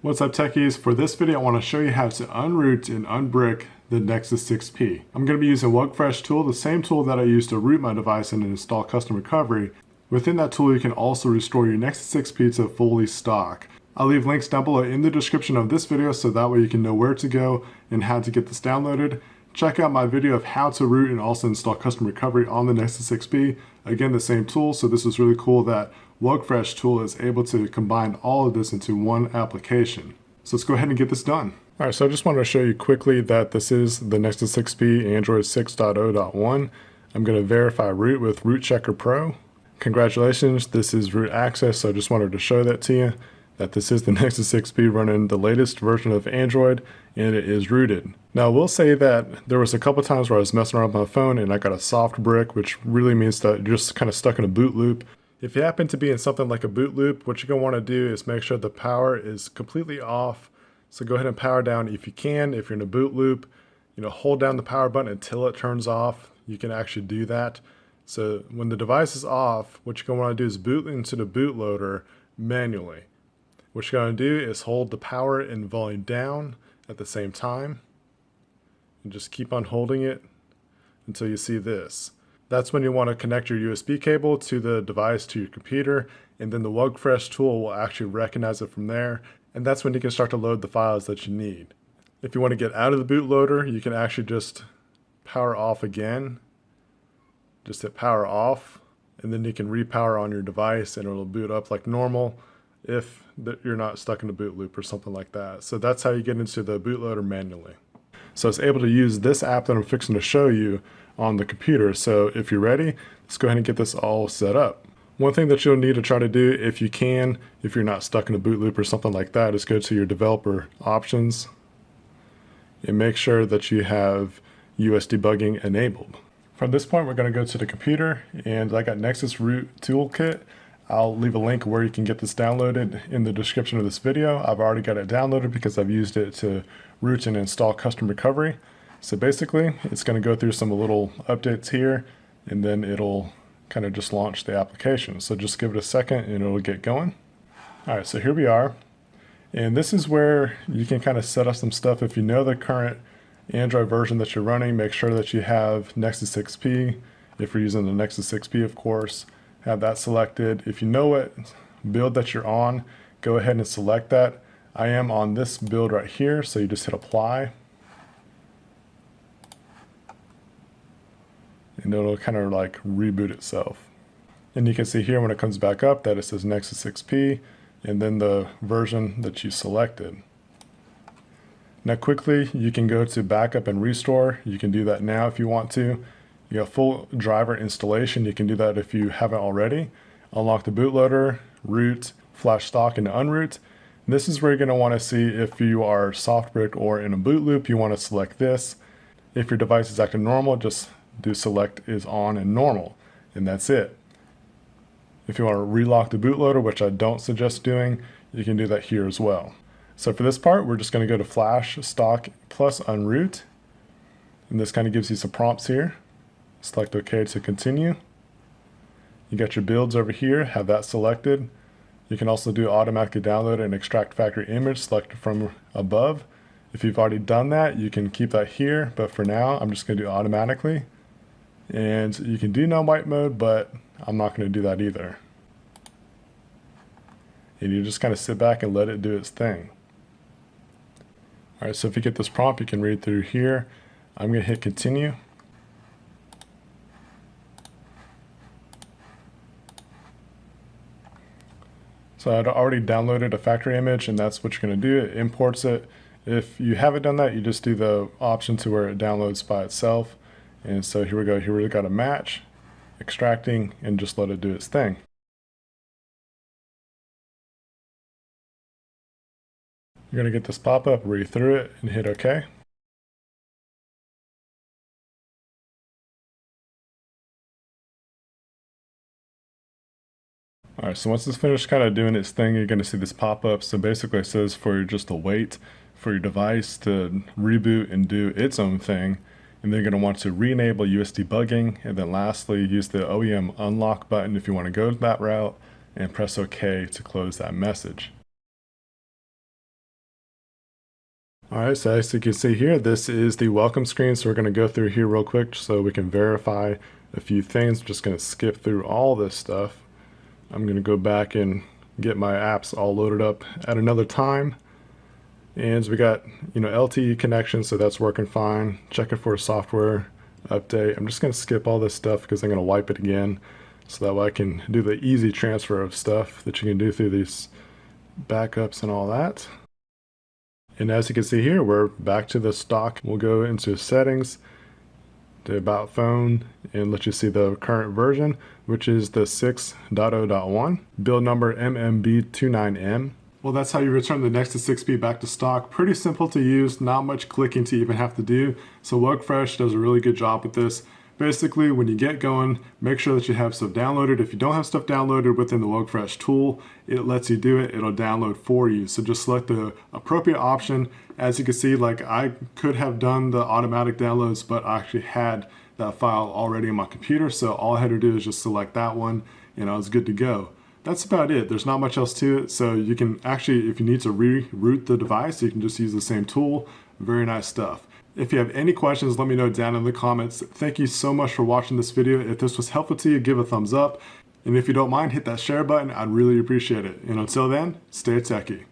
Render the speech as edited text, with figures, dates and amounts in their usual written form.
What's up techies? For this video I want to show you how to unroot and unbrick the Nexus 6P. I'm going to be using Wugfresh tool, the same tool that I use to root my device and install custom recovery. Within that tool you can also restore your Nexus 6P to fully stock. I'll leave links down below in the description of this video so that way you can know where to go and how to get this downloaded. Check out my video of how to root and also install custom recovery on the Nexus 6P. Again, the same tool, so this is really cool that Wugfresh tool is able to combine all of this into one application. So let's go ahead and get this done. All right, so I just wanted to show you quickly that this is the Nexus 6P Android 6.0.1. I'm going to verify root with Root Checker Pro. Congratulations, this is root access, so I just wanted to show that to you, that this is the Nexus 6P running the latest version of Android, and it is rooted. Now, I will say that there was a couple times where I was messing around with my phone and I got a soft brick, which really means that you're just kind of stuck in a boot loop. If you happen to be in something like a boot loop, what you're going to want to do is make sure the power is completely off. So go ahead and power down if you can. If you're in a boot loop, hold down the power button until it turns off. You can actually do that. So when the device is off, what you're going to want to do is boot into the bootloader manually. What you're going to do is hold the power and volume down at the same time and just keep on holding it until you see this. That's when you want to connect your USB cable to the device to your computer, and then the Wugfresh tool will actually recognize it from there, and that's when you can start to load the files that you need. If you want to get out of the bootloader, you can actually just power off again. Just hit power off, and then you can repower on your device and it'll boot up like normal if you're not stuck in a boot loop or something like that. So that's how you get into the bootloader manually. So it's able to use this app that I'm fixing to show you on the computer. So if you're ready, let's go ahead and get this all set up. One thing that you'll need to try to do if you can, if you're not stuck in a boot loop or something like that, is go to your developer options and make sure that you have US debugging enabled. From this point, we're going to go to the computer, and I got Nexus Root Toolkit. I'll leave a link where you can get this downloaded in the description of this video. I've already got it downloaded because I've used it to root and install custom recovery. So basically, it's going to go through some little updates here, and then it'll kind of just launch the application. So just give it a second and it'll get going. All right, so here we are. And this is where you can kind of set up some stuff. If you know the current Android version that you're running, make sure that you have Nexus 6P. If you're using the Nexus 6P, of course, have that selected. If you know what build that you're on, go ahead and select that. I am on this build right here, so you just hit apply. And it'll kind of like reboot itself. And you can see here when it comes back up that it says Nexus 6P and then the version that you selected. Now quickly, you can go to backup and restore. You can do that now if you want to. You have full driver installation. You can do that if you haven't already. Unlock the bootloader, root, flash stock, and unroot. This is where you're going to want to see if you are soft brick or in a boot loop. You want to select this. If your device is acting normal, just do select is on and normal, and that's it. If you want to relock the bootloader, which I don't suggest doing, you can do that here as well. So for this part, we're just going to go to flash stock plus unroot, and this kind of gives you some prompts here. Select OK to continue. You got your builds over here, have that selected. You can also do automatically download and extract factory image selected from above. If you've already done that, you can keep that here, but for now, I'm just going to do automatically. And you can do non-wipe mode, but I'm not going to do that either. And you just kind of sit back and let it do its thing. All right, so if you get this prompt, you can read through here. I'm going to hit continue. So I'd already downloaded a factory image, and that's what you're going to do. It imports it. If you haven't done that, you just do the option to where it downloads by itself. And so here we go. Here we've got a match, extracting, and just let it do its thing. You're going to get this pop-up, read through it, and hit OK. All right, so once it's finished kind of doing its thing, you're going to see this pop up. So basically it says for just to wait for your device to reboot and do its own thing. And then you're going to want to re-enable US debugging. And then lastly, use the OEM unlock button if you want to go that route, and press OK to close that message. Alright, so as you can see here, this is the welcome screen. So we're going to go through here real quick so we can verify a few things. I'm just going to skip through all this stuff. I'm going to go back and get my apps all loaded up at another time. And so we got, LTE connection, so that's working fine. Checking for a software update. I'm just going to skip all this stuff because I'm going to wipe it again so that way I can do the easy transfer of stuff that you can do through these backups and all that. And as you can see here, we're back to the stock. We'll go into settings, to about phone, and let you see the current version, which is the 6.0.1, build number MMB29M. Well, that's how you return the Nexus 6P back to stock. Pretty simple to use, not much clicking to even have to do. So Wugfresh does a really good job with this. Basically, when you get going, make sure that you have stuff downloaded. If you don't have stuff downloaded within the Wugfresh tool, it lets you do it. It'll download for you. So just select the appropriate option. As you can see, like I could have done the automatic downloads, but I actually had that file already on my computer. So all I had to do is just select that one and I was good to go. That's about it. There's not much else to it. So you can actually, if you need to reroute the device, you can just use the same tool. Very nice stuff. If you have any questions, let me know down in the comments. Thank you so much for watching this video. If this was helpful to you, give a thumbs up. And if you don't mind, hit that share button. I'd really appreciate it. And until then, stay techie.